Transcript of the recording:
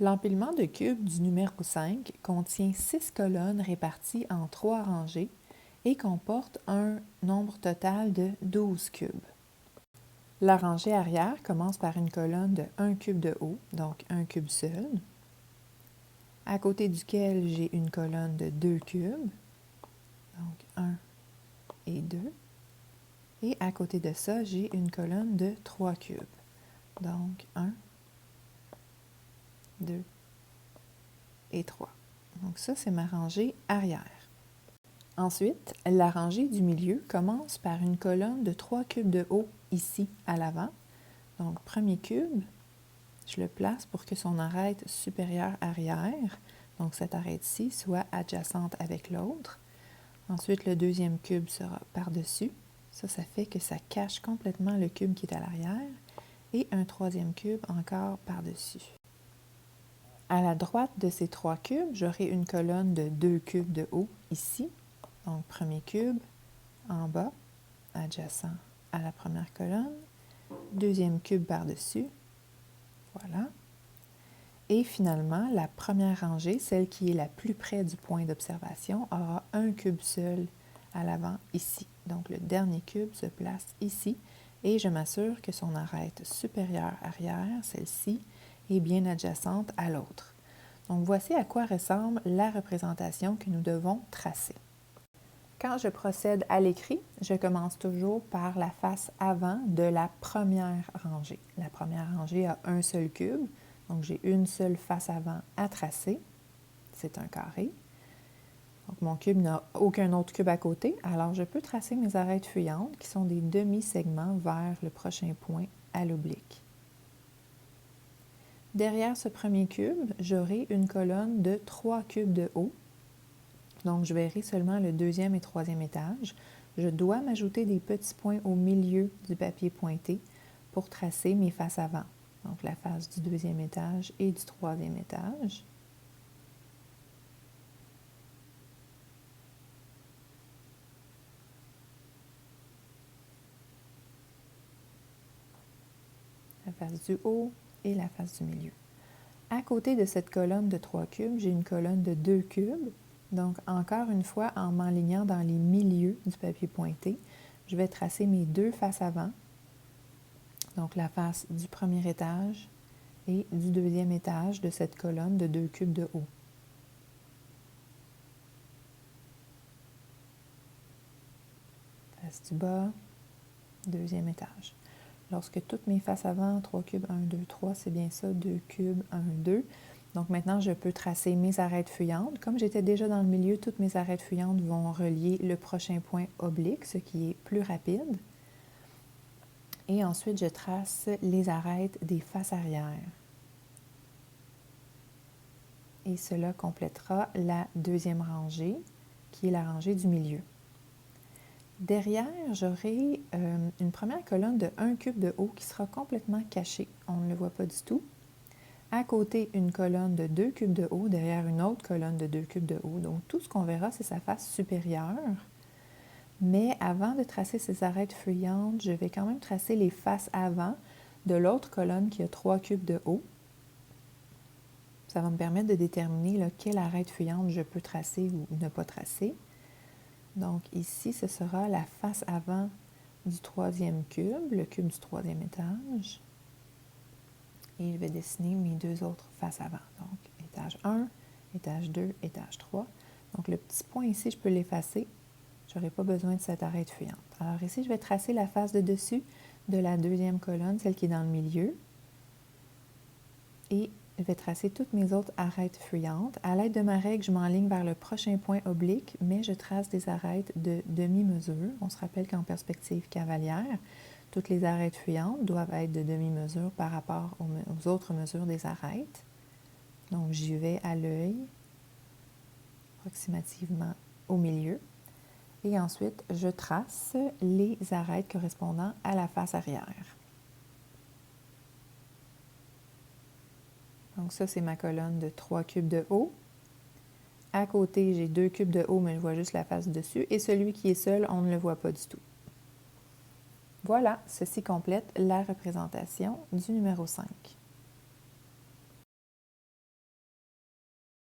L'empilement de cubes du numéro 5 contient 6 colonnes réparties en 3 rangées et comporte un nombre total de 12 cubes. La rangée arrière commence par une colonne de 1 cube de haut, donc un cube seul, à côté duquel j'ai une colonne de 2 cubes, donc 1 et 2, et à côté de ça, j'ai une colonne de 3 cubes, donc 1, 2 et 3. Donc ça, c'est ma rangée arrière. Ensuite, la rangée du milieu commence par une colonne de 3 cubes de haut ici à l'avant. Donc, premier cube, je le place pour que son arête supérieure arrière, donc cette arête-ci, soit adjacente avec l'autre. Ensuite, le deuxième cube sera par-dessus. Ça fait que ça cache complètement le cube qui est à l'arrière. Et un troisième cube encore par-dessus. À la droite de ces 3 cubes, j'aurai une colonne de 2 cubes de haut ici. Donc, premier cube en bas, adjacent à la première colonne. Deuxième cube par-dessus. Voilà. Et finalement, la première rangée, celle qui est la plus près du point d'observation, aura un cube seul à l'avant ici. Donc, le dernier cube se place ici et je m'assure que son arête supérieure arrière, celle-ci, est bien adjacente à l'autre. Donc, voici à quoi ressemble la représentation que nous devons tracer. Quand je procède à l'écrit, je commence toujours par la face avant de la première rangée. La première rangée a un seul cube, donc j'ai une seule face avant à tracer. C'est un carré. Donc mon cube n'a aucun autre cube à côté, alors je peux tracer mes arêtes fuyantes qui sont des demi-segments vers le prochain point à l'oblique. Derrière ce premier cube, j'aurai une colonne de 3 cubes de haut. Donc, je verrai seulement le deuxième et troisième étage. Je dois m'ajouter des petits points au milieu du papier pointé pour tracer mes faces avant. Donc, la face du deuxième étage et du troisième étage. La face du haut et la face du milieu. À côté de cette colonne de 3 cubes, j'ai une colonne de 2 cubes. Donc, encore une fois, en m'enlignant dans les milieux du papier pointé, je vais tracer mes deux faces avant. Donc, la face du premier étage et du deuxième étage de cette colonne de 2 cubes de haut. Face du bas, deuxième étage. Lorsque toutes mes faces avant, 3 cubes, 1, 2, 3, c'est bien ça, 2 cubes, 1, 2. Donc maintenant, je peux tracer mes arêtes fuyantes. Comme j'étais déjà dans le milieu, toutes mes arêtes fuyantes vont relier le prochain point oblique, ce qui est plus rapide. Et ensuite, je trace les arêtes des faces arrière. Et cela complétera la deuxième rangée, qui est la rangée du milieu. Derrière, j'aurai une première colonne de 1 cube de haut qui sera complètement cachée. On ne le voit pas du tout. À côté, une colonne de 2 cubes de haut, derrière une autre colonne de 2 cubes de haut. Donc, tout ce qu'on verra, c'est sa face supérieure. Mais avant de tracer ces arêtes fuyantes, je vais quand même tracer les faces avant de l'autre colonne qui a 3 cubes de haut. Ça va me permettre de déterminer là, quelle arête fuyante je peux tracer ou ne pas tracer. Donc ici, ce sera la face avant du troisième cube, le cube du troisième étage. Et je vais dessiner mes deux autres faces avant. Donc étage 1, étage 2, étage 3. Donc le petit point ici, je peux l'effacer. Je n'aurai pas besoin de cette arête fuyante. Alors ici, je vais tracer la face de dessus de la deuxième colonne, celle qui est dans le milieu. Et je vais tracer toutes mes autres arêtes fuyantes. À l'aide de ma règle, je m'enligne vers le prochain point oblique, mais je trace des arêtes de demi-mesure. On se rappelle qu'en perspective cavalière, toutes les arêtes fuyantes doivent être de demi-mesure par rapport aux autres mesures des arêtes. Donc, j'y vais à l'œil, approximativement au milieu. Et ensuite, je trace les arêtes correspondant à la face arrière. Donc ça, c'est ma colonne de 3 cubes de haut. À côté, j'ai 2 cubes de haut, mais je vois juste la face dessus. Et celui qui est seul, on ne le voit pas du tout. Voilà, ceci complète la représentation du numéro 5.